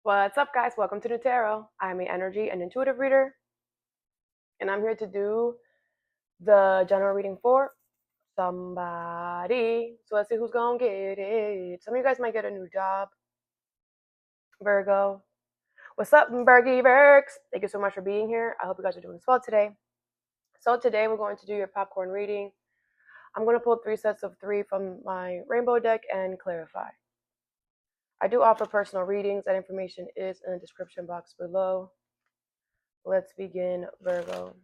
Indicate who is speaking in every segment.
Speaker 1: What's up, guys? Welcome to Nutarot. I'm an energy and intuitive reader, and I'm here to do the general reading for somebody. So let's see who's gonna get it. Some of you guys might get a new job. Virgo. What's up, Bergie Bergs? Thank you so much for being here. I hope you guys are doing well today. So today we're going to do your popcorn reading. I'm going to pull 3 sets of 3 from my rainbow deck and clarify. I do offer personal readings. That information is in the description box below. Let's begin, Virgo.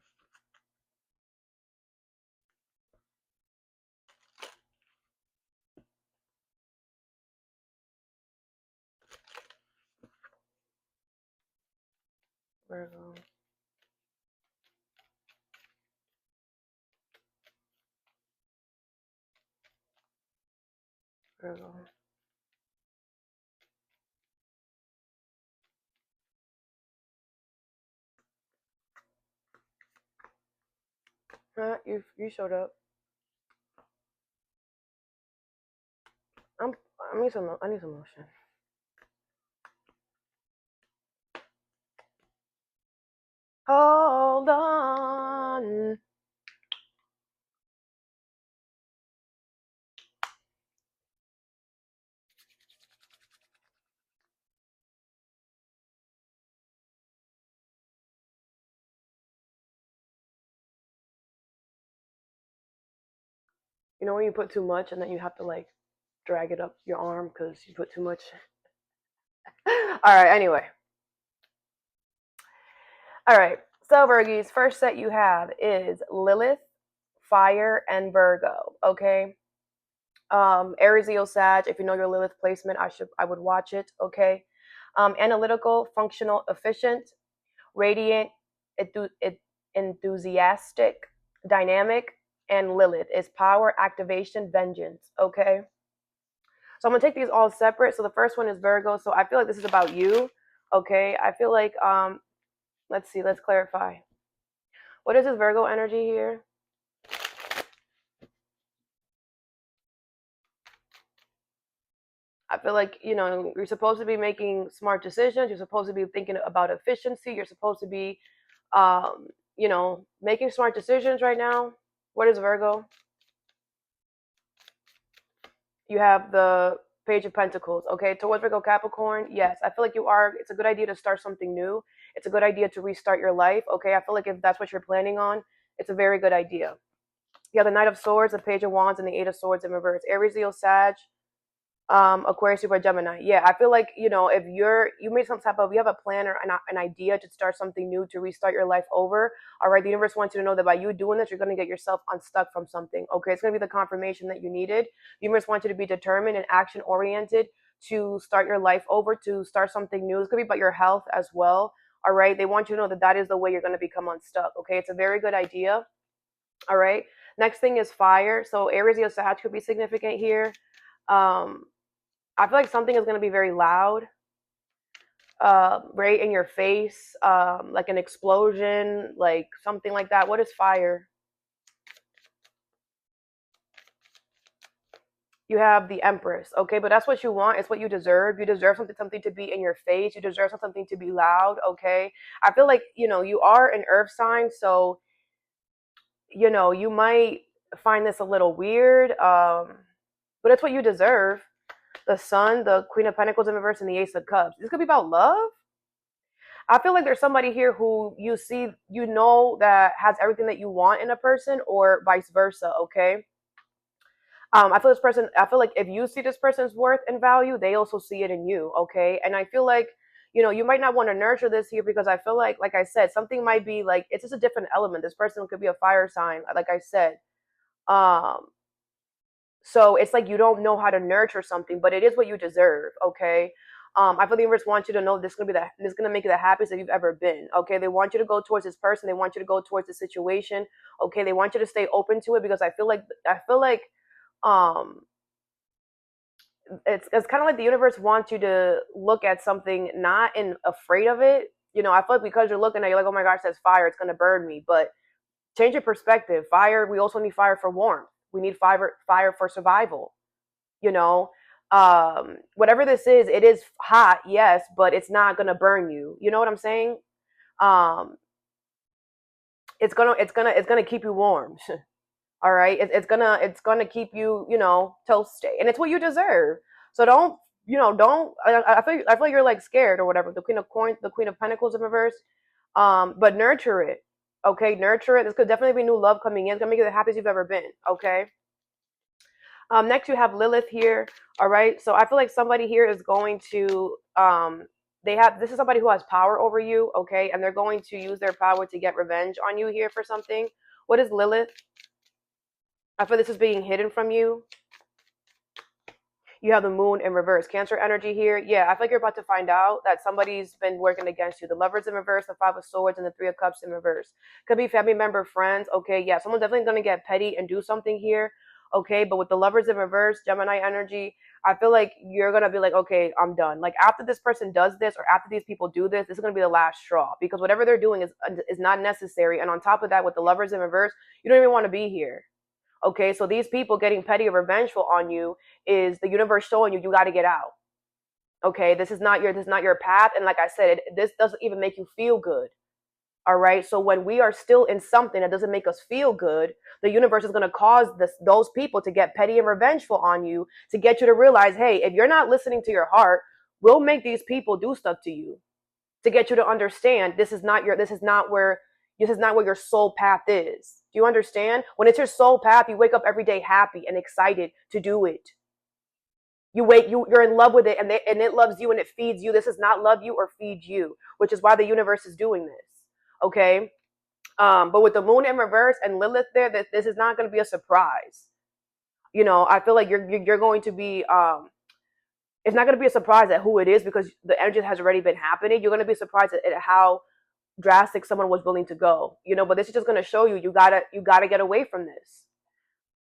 Speaker 1: Virgo. Virgo. You showed up. I need some lotion. Hold on. You know when you put too much and then you have to like drag it up your arm because you put too much. All right. Anyway. All right. So Virgos, first set you have is Lilith, Fire, and Virgo. Okay. Aries, Leo, Sag. If you know your Lilith placement, I would watch it. Okay. Analytical, functional, efficient, radiant, enthusiastic, dynamic, and Lilith is power, activation, vengeance. Okay. So I'm gonna take these all separate. So the first one is Virgo. So I feel like this is about you. Okay. I feel like let's see, let's clarify. What is this Virgo energy here? I feel like, you're supposed to be making smart decisions. You're supposed to be thinking about efficiency. You're supposed to be, making smart decisions right now. What is Virgo? You have the Page of Pentacles. Okay, towards Virgo Capricorn, yes, I feel like it's a good idea to start something new. It's a good idea to restart your life. Okay, I feel like if that's what you're planning on, it's a very good idea. You have the Knight of Swords, the Page of Wands, and the Eight of Swords in reverse. Aries, Leo, Sag, Aquarius, Super, Gemini. Yeah, I feel like, if you made you have a plan or an idea to start something new, to restart your life over. All right, the universe wants you to know that by you doing this, you're going to get yourself unstuck from something. Okay, it's going to be the confirmation that you needed. The universe wants you to be determined and action oriented to start your life over, to start something new. It's going to be about your health as well. All right, they want you to know that that is the way you're going to become unstuck. Okay, it's a very good idea. All right, next thing is fire. So Aries, Leo, Sag could be significant here. I feel like something is going to be very loud, right in your face, like an explosion, like something like that. What is fire? You have the Empress, okay, but that's what you want. It's what you deserve. You deserve something to be in your face. You deserve something to be loud, okay. I feel like you are an Earth sign, so you might find this a little weird, but it's what you deserve. The Sun, the Queen of Pentacles in reverse, and the Ace of Cups. This could be about love. I feel like there's somebody here who you see, that has everything that you want in a person, or vice versa. Okay. I feel like if you see this person's worth and value, they also see it in you. Okay. And I feel like, you might not want to nurture this here because I feel like I said, something might be like, it's just a different element. This person could be a fire sign, like I said. So it's like you don't know how to nurture something, but it is what you deserve. Okay. I feel the universe wants you to know this is gonna make you the happiest that you've ever been. Okay. They want you to go towards this person. They want you to go towards the situation. Okay. They want you to stay open to it because I feel like um it's kind of like the universe wants you to look at something not in afraid of it. I feel like because you're looking at it, you're like, oh my gosh, that's fire, it's gonna burn me. But change your perspective. Fire, we also need fire for warmth. We need fire for survival. You know, Whatever this is, it is hot, yes, but it's not gonna burn you. You know what I'm saying? Um, it's gonna keep you warm. All right, it's gonna keep you, toasty, and it's what you deserve. So don't, don't. I feel like you're like scared or whatever. The Queen of Coins, the Queen of Pentacles in reverse. But nurture it. Okay, nurture it. This could definitely be new love coming in. It's gonna make you the happiest you've ever been. Okay. Next you have Lilith here. All right. So I feel like somebody here is going to this is somebody who has power over you, okay, and they're going to use their power to get revenge on you here for something. What is Lilith? I feel this is being hidden from you. You have the moon in reverse. Cancer energy here. Yeah, I feel like you're about to find out that somebody's been working against you. The Lovers in reverse, the Five of Swords, and the Three of Cups in reverse. Could be family member, friends. Okay, yeah, someone's definitely going to get petty and do something here. Okay, but with the Lovers in reverse, Gemini energy, I feel like you're going to be like, okay, I'm done. Like after this person does this or after these people do this, this is going to be the last straw because whatever they're doing is not necessary. And on top of that, with the Lovers in reverse, you don't even want to be here. Okay, so these people getting petty or revengeful on you is the universe showing you got to get out. Okay, this is not your path, and like I said, this doesn't even make you feel good. All right, so when we are still in something that doesn't make us feel good, the universe is going to cause those people to get petty and revengeful on you to get you to realize, hey, if you're not listening to your heart, we'll make these people do stuff to you to get you to understand this is not where your soul path is. Do you understand? When it's your soul path, you wake up every day happy and excited to do it. You're in love with it, and it loves you and it feeds you. This is not love you or feed you, which is why the universe is doing this. Okay? But with the moon in reverse and Lilith there, this is not going to be a surprise. I feel like you're going to be it's not going to be a surprise at who it is because the energy has already been happening. You're going to be surprised at how drastic someone was willing to go, but this is just going to show you gotta get away from this.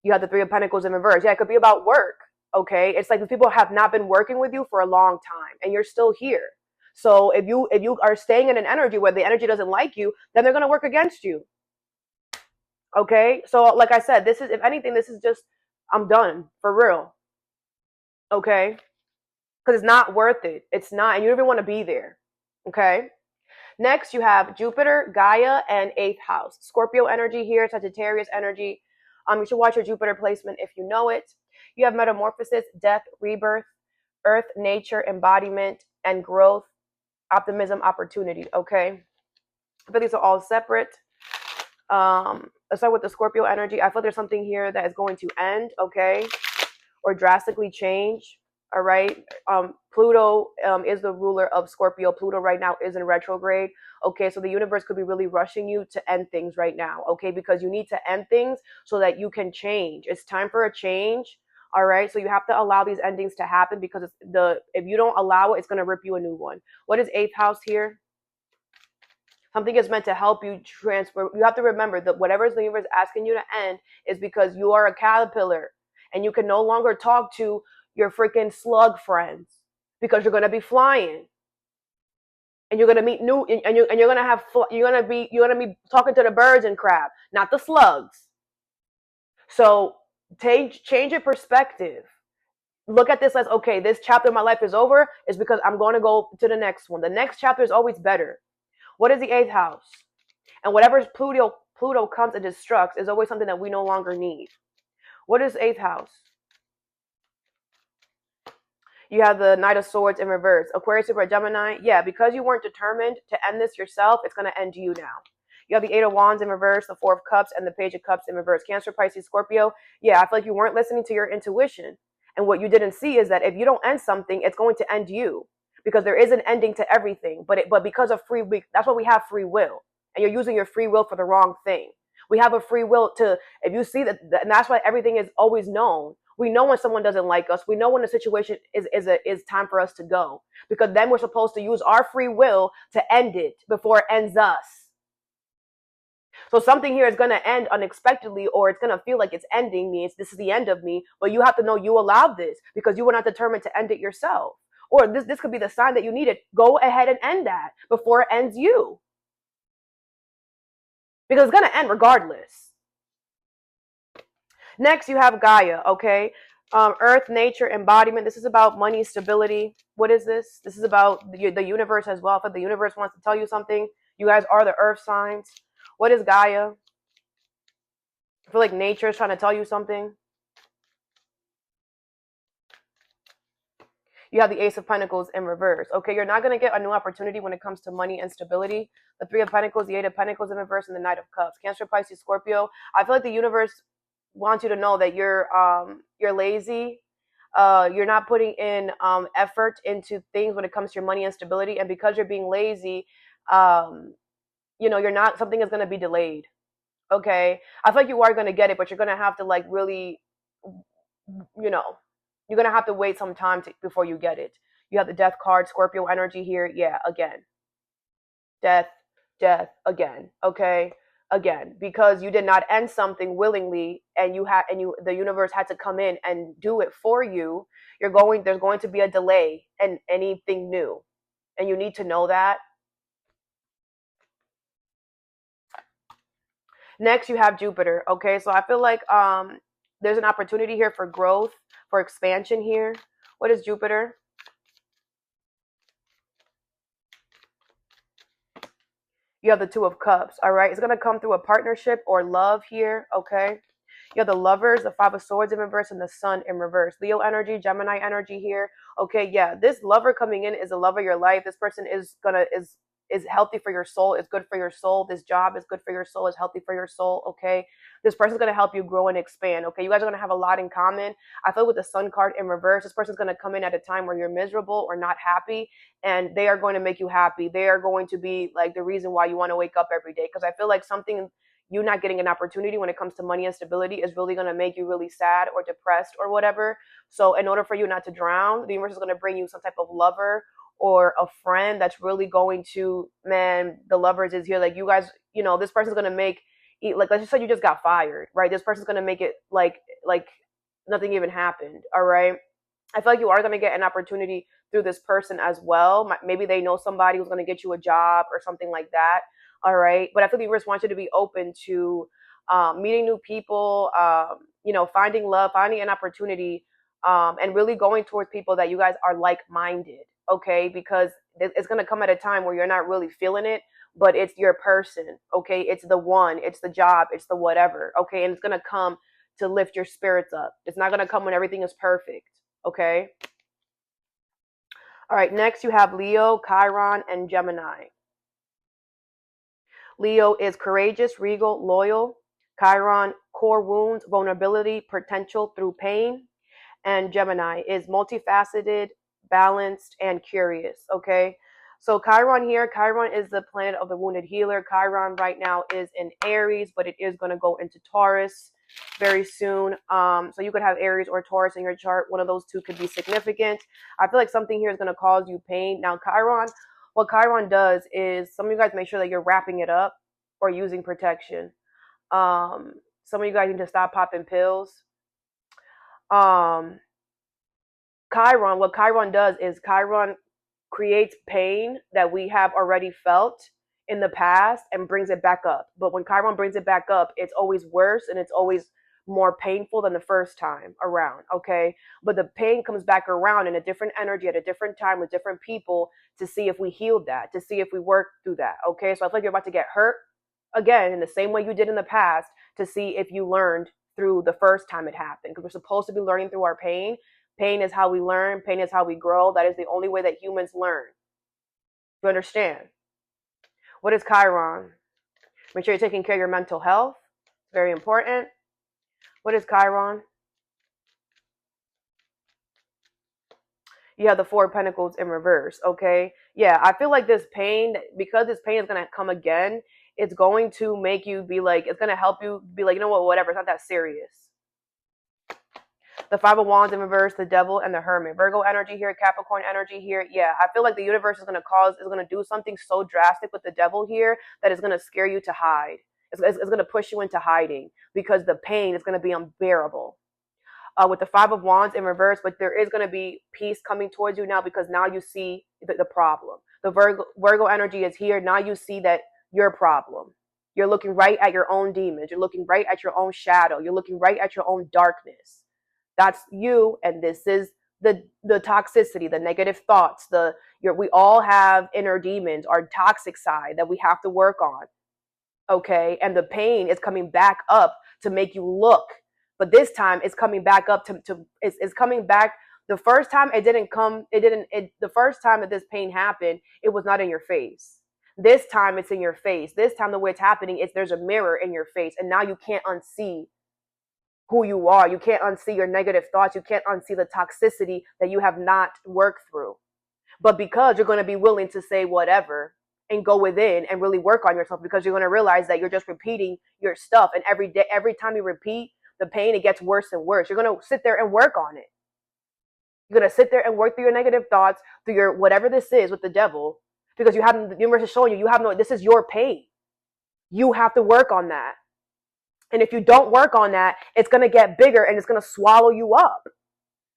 Speaker 1: You have the Three of Pentacles in reverse. Yeah, it could be about work. Okay, it's like the people have not been working with you for a long time and you're still here. So if you are staying in an energy where the energy doesn't like you, then they're going to work against you. Okay, so like I said, this is, if anything, this is just, I'm done for real. Okay, because it's not worth it. It's not, and you don't even want to be there. Okay. Next, you have Jupiter, Gaia, and 8th house. Scorpio energy here, Sagittarius energy. You should watch your Jupiter placement if you know it. You have metamorphosis, death, rebirth, earth, nature, embodiment, and growth, optimism, opportunity. Okay. But these are all separate. Let's start with the Scorpio energy. I feel there's something here that is going to end, okay, or drastically change. All right. Pluto is the ruler of Scorpio. Pluto right now is in retrograde. Okay, so the universe could be really rushing you to end things right now. Okay, because you need to end things so that you can change. It's time for a change. All right, so you have to allow these endings to happen because if you don't allow it, it's going to rip you a new one. What is 8th house here? Something is meant to help you transfer. You have to remember that whatever the universe is asking you to end is because you are a caterpillar and you can no longer talk to your freaking slug friends because you're going to be flying and you're going to meet new and you're going to be talking to the birds and crap, not the slugs. So change your perspective. Look at this as, okay, this chapter of my life is over. It's because I'm going to go to the next one. The next chapter is always better. What is the 8th house? And whatever Pluto comes and destructs is always something that we no longer need. What is 8th house? You have the Knight of Swords in reverse. Aquarius, Libra, Gemini. Yeah, because you weren't determined to end this yourself, it's going to end you now. You have the 8 of Wands in reverse, the 4 of Cups, and the Page of Cups in reverse. Cancer, Pisces, Scorpio. Yeah, I feel like you weren't listening to your intuition. And what you didn't see is that if you don't end something, it's going to end you. Because there is an ending to everything. But because of free will, that's why we have free will. And you're using your free will for the wrong thing. We have a free will to, if you see that, and that's why everything is always known. We know when someone doesn't like us. We know when the situation is time for us to go. Because then we're supposed to use our free will to end it before it ends us. So something here is going to end unexpectedly, or it's going to feel like it's ending me. This is the end of me. But you have to know you allowed this because you were not determined to end it yourself. Or this could be the sign that you needed. Go ahead and end that before it ends you. Because it's going to end regardless. Next, you have Gaia, okay? Earth, nature, embodiment. This is about money, stability. What is this? This is about the universe as well. If the universe wants to tell you something, you guys are the earth signs. What is Gaia? I feel like nature is trying to tell you something. You have the Ace of Pentacles in reverse. Okay, you're not going to get a new opportunity when it comes to money and stability. The Three of Pentacles, the Eight of Pentacles in reverse, and the Knight of Cups. Cancer, Pisces, Scorpio. I feel like the universe wants you to know that you're lazy. You're not putting in effort into things when it comes to your money and stability, and because you're being lazy, you're not. Something is going to be delayed. Okay, I feel like you are going to get it, but you're going to have to like really, you know, you're going to have to wait some time before you get it. You have the Death card, Scorpio energy here. Yeah, again, death, death, again. Okay, again, because you did not end something willingly, and the universe had to come in and do it for you. There's going to be a delay in anything new, and you need to know that. Next, you have Jupiter. Okay, so I feel like there's an opportunity here for growth, for expansion here. What is Jupiter? You have the Two of Cups. All right, it's gonna come through a partnership or love here. Okay. You have the Lovers, the Five of Swords in reverse, and the Sun in reverse. Leo energy, Gemini energy here. Okay, yeah, this lover coming in is the love of your life. This person is healthy for your soul. It's good for your soul. This job is good for your soul. It's healthy for your soul. Okay, this person's gonna help you grow and expand. Okay, you guys are gonna have a lot in common. I feel with the Sun card in reverse, this person's gonna come in at a time where you're miserable or not happy, and they are going to make you happy. They are going to be like the reason why you want to wake up every day. Because I feel like you not getting an opportunity when it comes to money and stability is really going to make you really sad or depressed or whatever. So in order for you not to drown, the universe is going to bring you some type of lover or a friend that's really going to, man, the Lovers is here. Like you guys, this person's going to like, let's just say you just got fired, right? This person's going to make it like nothing even happened. All right. I feel like you are going to get an opportunity through this person as well. Maybe they know somebody who's going to get you a job or something like that. All right. But I feel the universe wants you to be open to meeting new people, finding love, finding an opportunity, and really going towards people that you guys are like-minded. Okay. Because it's going to come at a time where you're not really feeling it, but it's your person. Okay. It's the one, it's the job, it's the whatever. Okay. And it's going to come to lift your spirits up. It's not going to come when everything is perfect. Okay. All right. Next, you have Leo, Chiron, and Gemini. Leo is courageous, regal, loyal. Chiron, core wounds, vulnerability, potential through pain. And Gemini is multifaceted, balanced, and curious. Okay. So Chiron here, Chiron is the planet of the wounded healer. Chiron right now is in Aries, but it is going to go into Taurus very soon. So you could have Aries or Taurus in your chart. One of those two could be significant. I feel like something here is going to cause you pain. Now, what Chiron does is some of you guys make sure that you're wrapping it up or using protection. Some of you guys need to stop popping pills. Chiron, what Chiron does is Chiron creates pain that we have already felt in the past and brings it back up. But when Chiron brings it back up, it's always worse and it's always more painful than the first time around. Okay. But the pain comes back around in a different energy at a different time with different people to see if we healed that, to see if we worked through that. Okay. So I feel like you're about to get hurt again in the same way you did in the past to see if you learned through the first time it happened. Because we're supposed to be learning through our pain. Pain is how we learn. Pain is how we grow. That is the only way that humans learn. You understand? What is Chiron? Make sure you're taking care of your mental health. It's very important. What is Chiron? You have the Four of Pentacles in reverse, okay? Yeah, I feel like this pain, because this pain is going to come again, it's going to make you be like, it's going to help you be like, you know what, whatever, it's not that serious. The Five of Wands in reverse, the Devil, and the Hermit. Virgo energy here, Capricorn energy here. Yeah, I feel like the universe is going to do something so drastic with the Devil here that is going to scare you to hide. It's going to push you into hiding because the pain is going to be unbearable. With the Five of Wands in reverse, but there is going to be peace coming towards you now because now you see the problem. The Virgo energy is here. Now you see that your problem. You're looking right at your own demons. You're looking right at your own shadow. You're looking right at your own darkness. That's you, and this is the toxicity, the negative thoughts, we all have inner demons, our toxic side that we have to work on. Okay, and the pain is coming back up to make you look, but this time it's coming back up it's coming back. The first time the first time that this pain happened, it was not in your face. This time it's in your face. This time the way it's happening is there's a mirror in your face, and now you can't unsee who you are. You can't unsee your negative thoughts. You can't unsee the toxicity that you have not worked through. But because you're going to be willing to say whatever and go within and really work on yourself, because you're going to realize that you're just repeating your stuff. And every day, every time you repeat the pain, it gets worse and worse. You're going to sit there and work on it. You're going to sit there and work through your negative thoughts, through your whatever this is with the devil, because the universe is showing you this is your pain. You have to work on that. And if you don't work on that, it's going to get bigger and it's going to swallow you up.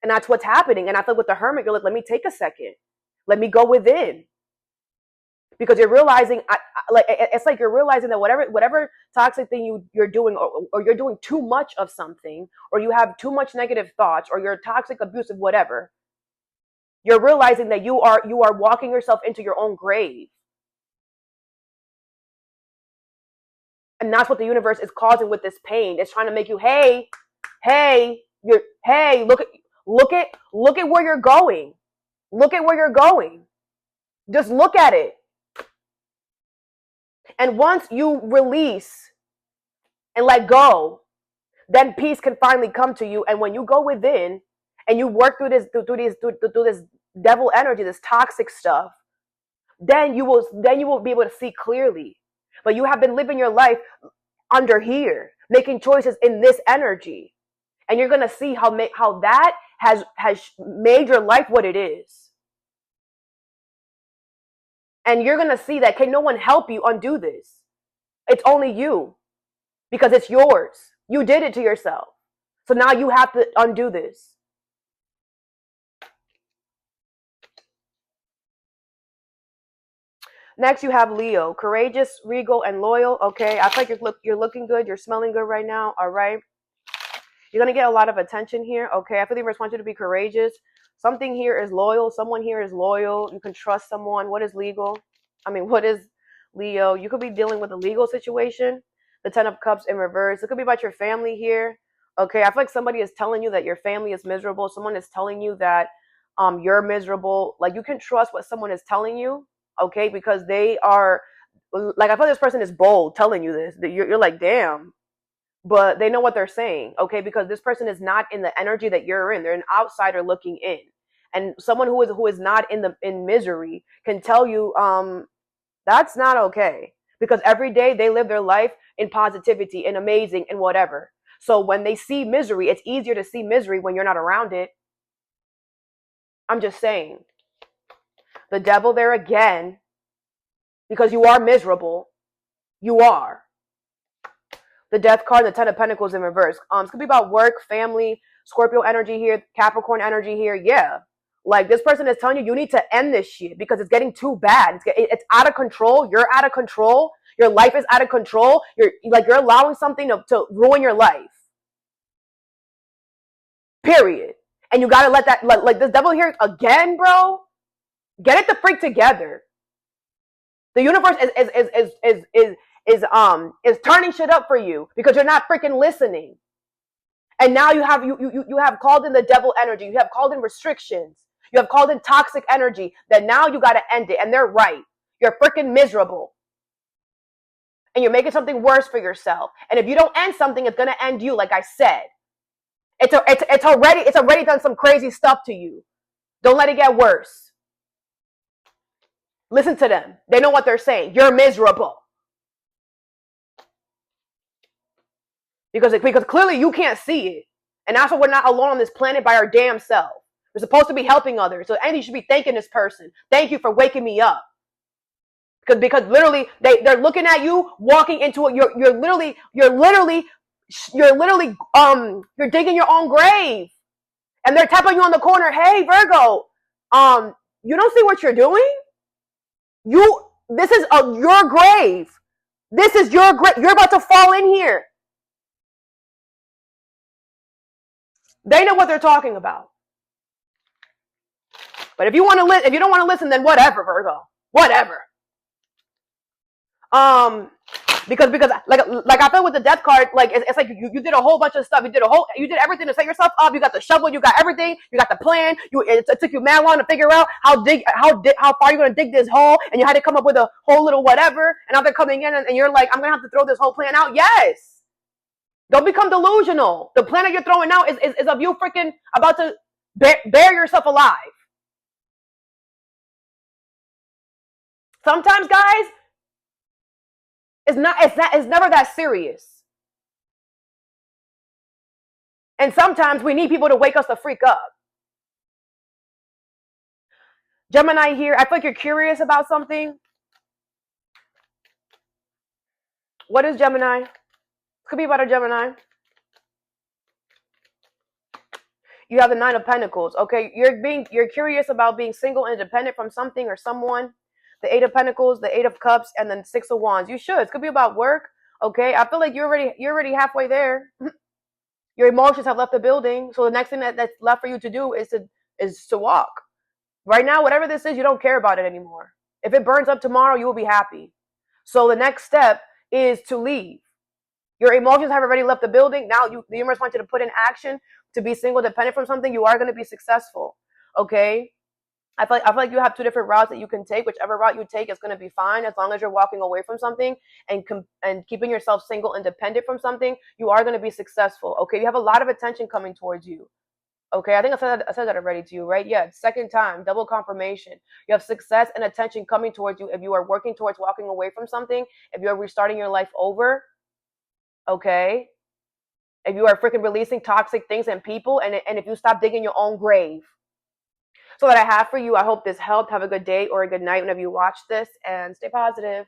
Speaker 1: And that's what's happening. And I feel with the hermit, you're like, let me take a second. Let me go within. Because you're realizing, it's like you're realizing that whatever toxic thing you're doing, or you're doing too much of something, or you have too much negative thoughts, or you're toxic, abusive, whatever, you're realizing that you are walking yourself into your own grave. And that's what the universe is causing with this pain. It's trying to make you, look at where you're going. Look at where you're going. Just look at it. And once you release and let go, then peace can finally come to you. And when you go within and you work through this devil energy, this toxic stuff, then you will be able to see clearly. But you have been living your life under here, making choices in this energy. And you're going to see how that has made your life what it is. And you're going to see that can no one help you undo this. It's only you. Because it's yours. You did it to yourself. So now you have to undo this. Next, you have Leo. Courageous, regal, and loyal. Okay, I feel like you're looking good. You're smelling good right now. All right. You're going to get a lot of attention here. Okay, I feel the universe wants you to be courageous. Something here is loyal. Someone here is loyal. You can trust someone. What is legal? What is Leo? You could be dealing with a legal situation. The 10 of Cups in reverse. It could be about your family here. Okay, I feel like somebody is telling you that your family is miserable. Someone is telling you that you're miserable. Like, you can trust what someone is telling you. Okay, because they are, like, I feel this person is bold telling you this. You're like, damn. But they know what they're saying, okay? Because this person is not in the energy that you're in. They're an outsider looking in. And someone who is not in misery can tell you that's not okay. Because every day they live their life in positivity and amazing and whatever. So when they see misery, it's easier to see misery when you're not around it. I'm just saying. The devil there again, because you are miserable. You are. The Death card, the 10 of Pentacles in reverse. It's going to be about work, family, Scorpio energy here, Capricorn energy here. Yeah. Like, this person is telling you, you need to end this shit because it's getting too bad. It's out of control. You're out of control. Your life is out of control. You're allowing something to ruin your life. Period. And you got to let that, like this devil here again, bro. Get it the freak together. The universe is turning shit up for you because you're not freaking listening. And now you have called in the devil energy. You have called in restrictions. You have called in toxic energy that now you got to end it. And they're right. You're freaking miserable. And you're making something worse for yourself. And if you don't end something, it's going to end you, like I said. It's already done some crazy stuff to you. Don't let it get worse. Listen to them. They know what they're saying. You're miserable. Because clearly you can't see it. And that's why we're not alone on this planet by our damn self. We're supposed to be helping others. So Andy, you should be thanking this person. Thank you for waking me up. Because literally they're looking at you walking into it. You're digging your own grave. And they're tapping you on the corner. Hey, Virgo, you don't see what you're doing? This is your grave. This is your grave. You're about to fall in here. They know what they're talking about. But if you want to if you don't want to listen, then whatever, Virgo. Whatever. Because like I feel with the death card, like it's like you did a whole bunch of stuff. You did everything to set yourself up. You got the shovel, you got everything, you got the plan. It took you mad long to figure out how far you're gonna dig this hole, and you had to come up with a whole little whatever. And now they're coming in, and you're like, I'm gonna have to throw this whole plan out. Yes. Don't become delusional. The plan that you're throwing out is of you freaking about to bury yourself alive. Sometimes, guys, it's never that serious. And sometimes we need people to wake us the freak up. Gemini here, I feel like you're curious about something. What is Gemini? Could be about a Gemini. You have the Nine of Pentacles. Okay, you're curious about being single and independent from something or someone. The Eight of Pentacles, the Eight of Cups, and then Six of Wands. You should. It could be about work. Okay, I feel like you're already halfway there. Your emotions have left the building, so the next thing that's left for you to do is to walk. Right now, whatever this is, you don't care about it anymore. If it burns up tomorrow, you will be happy. So the next step is to leave. Your emotions have already left the building. Now the universe wants you to put in action to be single, dependent from something. You are going to be successful. Okay. I feel like you have two different routes that you can take. Whichever route you take is going to be fine as long as you're walking away from something and keeping yourself single and dependent from something. You are going to be successful. Okay. You have a lot of attention coming towards you. Okay, I think I said that already to you, right? Yeah, second time, double confirmation. You have success and attention coming towards you if you are working towards walking away from something, if you are restarting your life over, okay? If you are freaking releasing toxic things and people, and if you stop digging your own grave. So that I have for you, I hope this helped. Have a good day or a good night whenever you watch this, and stay positive.